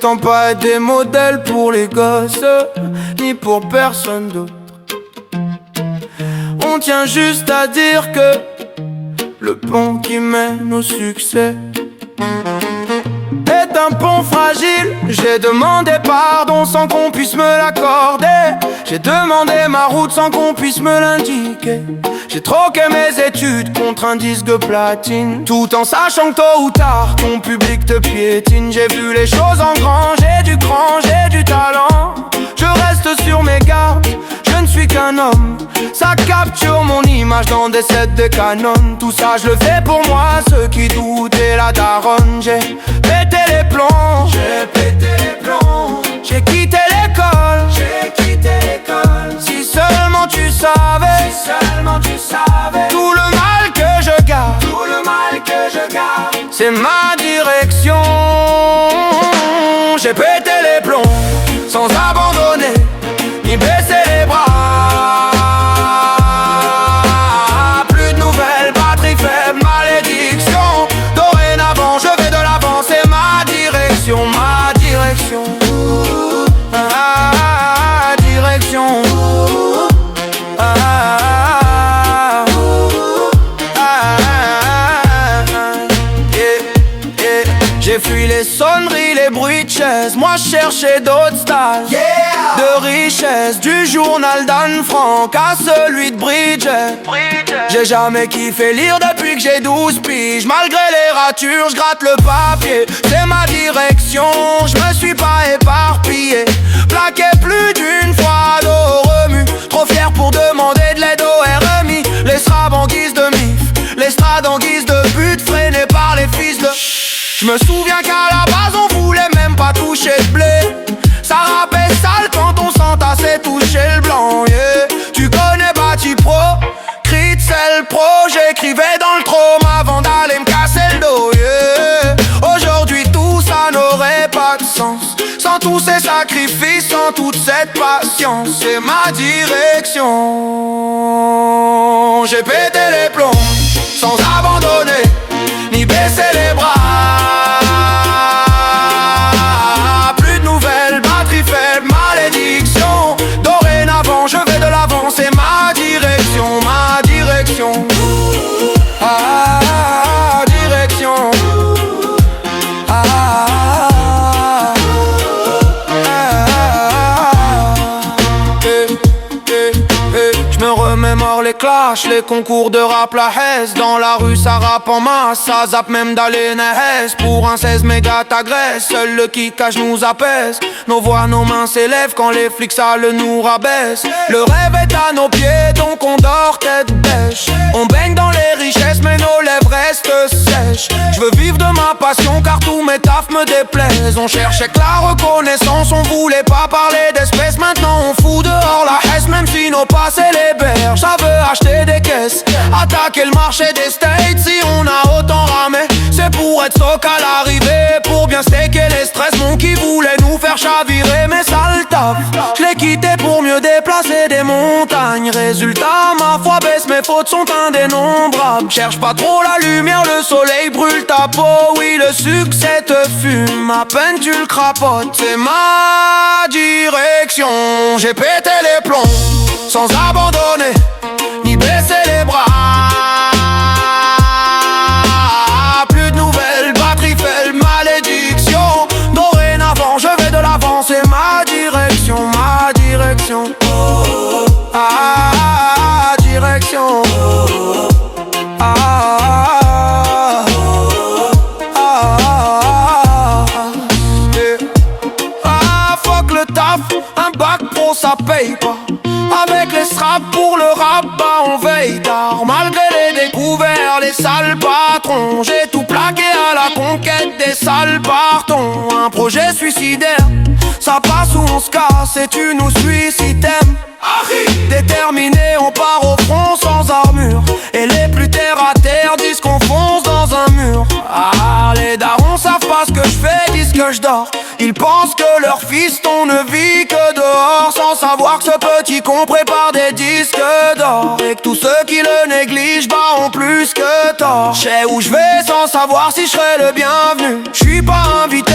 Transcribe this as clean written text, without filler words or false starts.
prétends pas être des modèles pour les gosses, ni pour personne d'autre. On tient juste à dire que le pont qui mène au succès est un pont fragile. J'ai demandé pardon sans qu'on puisse me l'accorder. J'ai demandé ma route sans qu'on puisse me l'indiquer. J'ai troqué mes études contre un disque platine, tout en sachant que tôt ou tard ton public te piétine. J'ai vu les choses en grand, j'ai du cran, j'ai du talent. Je reste sur mes gardes, je ne suis qu'un homme. Ça capture mon image dans des sets de Canon. Tout ça je le fais pour moi, ceux qui doutent et la daronne. J'ai pété les plombs, j'ai pété les plombs. J'ai quitté l'école, j'ai quitté l'école. Si seulement tu savais, si seulement tu savais tout le mal que je garde, tout le mal que je garde. C'est ma direction. J'ai pété les plombs sans abandonner ni baisser les bras. Plus de nouvelles, batterie faible, malédiction. Dorénavant je vais de l'avant, c'est ma direction, ma direction. Direction. J'ai fui les sonneries, les bruits de chaises. Moi je cherchais d'autres stages, de richesse. Du journal d'Anne Frank à celui de Bridget. J'ai jamais kiffé lire depuis que j'ai 12 piges. Malgré les ratures, je gratte le papier. C'est ma direction, je me suis pas éparpillé. Plaqué plus d'une fois dos remue. Trop fier pour demander de l'aide au RMI. L'estrade en guise de mif, l'estrade en guise de but, freiné par les fils de... Je me souviens qu'à la base on voulait même pas toucher le blé. Ça rappelle sale quand on s'entassait toucher le blanc, yeah. Tu connais Bati Pro, cri de sel pro. J'écrivais dans le trône avant d'aller me casser le dos, yeah. Aujourd'hui tout ça n'aurait pas de sens sans tous ces sacrifices, sans toute cette patience. C'est ma direction. J'ai pété les plombs sans abandonner ni baisser les bras. Plus de nouvelles, batterie faible, malédiction. Dorénavant je vais de l'avant, c'est ma direction, ma direction. Direction. Je me remémore les clashs, les concours de rap, la haisse. Dans la rue ça rappe en masse, ça zappe même d'aller naisse. Pour un 16 méga t'agresse, seul le kick à nous apaise. Nos voix, nos mains s'élèvent quand les flics sales nous rabaissent. Le rêve est à nos pieds donc on dort tête bêche. On baigne dans les richesses mais nos lèvres restent sèches. Je veux vivre de ma passion car tous mes tafs me déplaisent. On cherchait que la reconnaissance, on voulait pas parler d'espèces. Maintenant on fout dehors la haisse même si nos passés les berges. Ça veut acheter des caisses, attaquer le marché des States. Si on a autant ramé, c'est pour être soc à l'arrivée. Pour bien stacker les stress, mon qui voulait nous faire chavirer. Mais ça le taf, je l'ai quitté pour mieux déplacer des montagnes. Résultat, ma foi baisse, mes fautes sont indénombrables. Cherche pas trop la lumière, le soleil brûle ta peau. Oui, le succès te fume, à peine tu le crapotes. C'est ma direction. J'ai pété les plombs sans abandonner ni baisser les bras. Plus de nouvelles, batterie faible, malédiction. Dorénavant je vais de l'avant, c'est ma direction, ma direction. Direction. Fuck le taf, un bac pro ça paye pas. Avec les straps pour le rap, bah on veille tard. Malgré les découvertes, les sales patrons, j'ai tout plaqué à la conquête des sales partons. Un projet suicidaire, ça passe ou on se casse et tu nous suis si t'aimes. Déterminé, on part au front sans armure. Et les plus terre à terre disent qu'on fonce dans un mur. Les darons savent pas ce que je fais, disent que je dors. Ils pensent que leur fiston ne vit que dehors, sans savoir que ce petit con prépare des disques d'or. Et que tous ceux qui le négligent bah ont plus que tort. Je sais où je vais sans savoir si je serai le bienvenu. Je suis pas invité